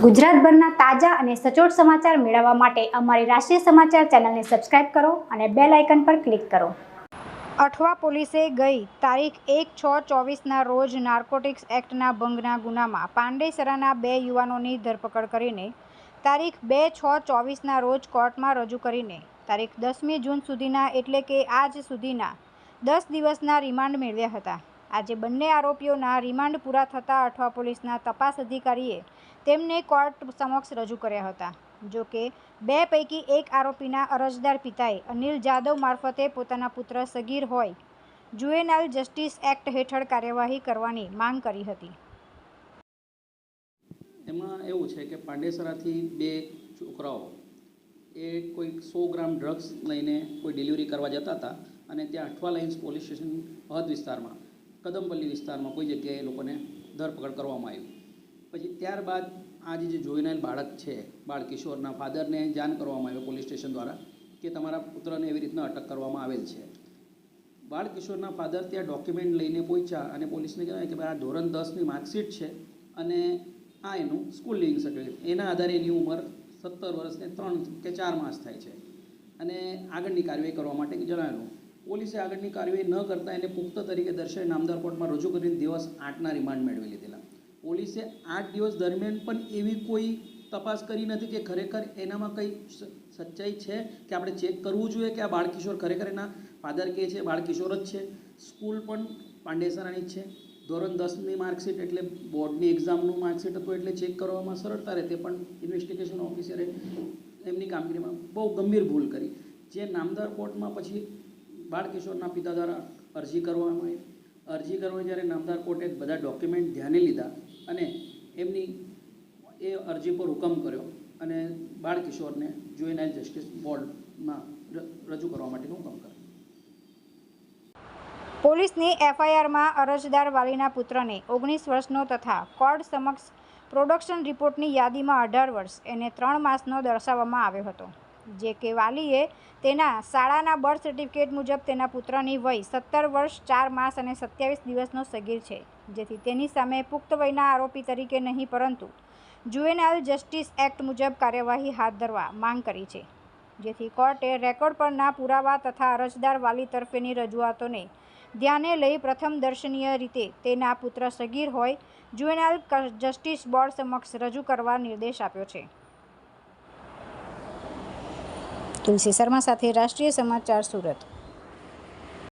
ગુજરાતભરના તાજા અને સચોટ સમાચાર મેળવવા માટે અમારી રાષ્ટ્રીય સમાચાર ચેનલને સબસ્ક્રાઇબ કરો અને બેલ આઇકન પર ક્લિક કરો। અઠવા પોલીસે ગઈ તારીખ 1/6/24ના રોજ નાર્કોટિક્સ એક્ટના ભંગના ગુનામાં પાંડેસરાના 2 યુવાનોની ધરપકડ કરીને તારીખ 2/6/24ના રોજ કોર્ટમાં રજૂ કરીને તારીખ 10મી જૂન સુધીના એટલે કે આજ સુધીના 10 દિવસના રિમાન્ડ મેળવ્યા હતા। આજે બંને આરોપીઓના રિમાન્ડ પૂરા થતાં અઠવા પોલીસના તપાસ અધિકારીએ તેમને કોર્ટ સમક્ષ રજૂ કર્યા હતા। જો કે 2 પૈકી એક આરોપીના અરજદાર પિતાએ અનિલ જાદવ મારફતે પોતાના પુત્ર સગીર હોય જુવેનાઇલ જસ્ટિસ એક્ટ હેઠળ કાર્યવાહી કરવાની માંગ કરી હતી। એમાં એવું છે કે પાંડેસરાથી 2 છોકરાઓ એ કોઈ 100 ગ્રામ ડ્રગ્સ લઈને કોઈ ડિલિવરી કરવા જતા હતા અને ત્યાં અઠવા લાઇન્સ પોલીસ સ્ટેશન હદ વિસ્તારમાં કદમપલ્લી વિસ્તારમાં કોઈ જગ્યાએ એ લોકોને ધરપકડ કરવામાં આવી। પછી ત્યારબાદ આજે જે જોઈનાલ બાળક છે બાળ કિશોરના ફાધરને જાણ કરવામાં આવ્યો પોલીસ સ્ટેશન દ્વારા કે તમારા પુત્રને એવી રીતના અટક કરવામાં આવેલ છે। બાળ કિશોરના ફાધર ત્યાં ડોક્યુમેન્ટ લઈને પહોંચ્યા અને પોલીસને કહેવાય કે ભાઈ આ ધોરણ 10ની માર્કશીટ છે અને આ એનું સ્કૂલ લિવિંગ સર્ટિફિકેટ, એના આધારે એની ઉંમર 17 વર્ષને 3 કે 4 માસ થાય છે અને આગળની કાર્યવાહી કરવા માટે જણાવેલું। પોલીસે આગળની કાર્યવાહી ન કરતાં એને પુખ્ત તરીકે દર્શાવી નામદાર કોર્ટમાં રજૂ કરીને દિવસ 8ના રિમાન્ડ મેળવી લીધેલા। પોલીસે 8 દિવસ દરમિયાન પણ એવી કોઈ તપાસ કરી નથી કે ખરેખર એનામાં કંઈ સચ્ચાઈ છે કે આપણે ચેક કરવું જોઈએ કે આ બાળકિશોર ખરેખર એના ફાધર કહે છે બાળકિશોર જ છે। સ્કૂલ પણ પાંડેસરાની જ છે, ધોરણ 10ની માર્કશીટ એટલે બોર્ડની એક્ઝામનું માર્કશીટ હતું એટલે ચેક કરવામાં સરળતા રહે, તે પણ ઇન્વેસ્ટિગેશન ઓફિસરે એમની કામગીરીમાં બહુ ગંભીર ભૂલ કરી, જે નામદાર કોર્ટમાં પછી બાળકિશોરના પિતા દ્વારા અરજી કરવામાં આવી। અરજી કરવા જ્યારે નામદાર કોર્ટે બધા ડોક્યુમેન્ટ ધ્યાને લીધા અને એમની એ અરજી પર હુકમ કર્યો અને બાળકિશોરને જુવેનાઇલ જસ્ટિસ બોર્ડમાં રજૂ કરવા માટેનો હુકમ કર્યો। પોલીસની એફઆઈઆરમાં અરજદાર વાલીના પુત્રને 19 વર્ષનો તથા કોર્ટ સમક્ષ પ્રોડક્શન રિપોર્ટની યાદીમાં 18 વર્ષ એને 3 માસનો દર્શાવવામાં આવ્યો હતો, જે કે વાલીએ તેના શાળાના બર્થ સર્ટિફિકેટ મુજબ તેના પુત્રની વય 17 વર્ષ 4 માસ અને 27 દિવસનો સગીર છે, જેથી તેની સામે પુખ્ત વયના આરોપી તરીકે નહીં પરંતુ જુવેનાઇલ જસ્ટિસ એક્ટ મુજબ કાર્યવાહી હાથ ધરવા માંગ કરી છે, જેથી કોર્ટે રેકોર્ડ પરના પુરાવા તથા અરજદાર વાલી તરફેની રજૂઆતોને ધ્યાને લઈ પ્રથમ દર્શનીય રીતે તેના પુત્ર સગીર હોય જુવેનાઇલ જસ્ટિસ બોર્ડ સમક્ષ રજૂ કરવા નિર્દેશ આપ્યો છે। તુલસી શર્મા સાથે રાષ્ટ્રીય સમાચાર, સુરત।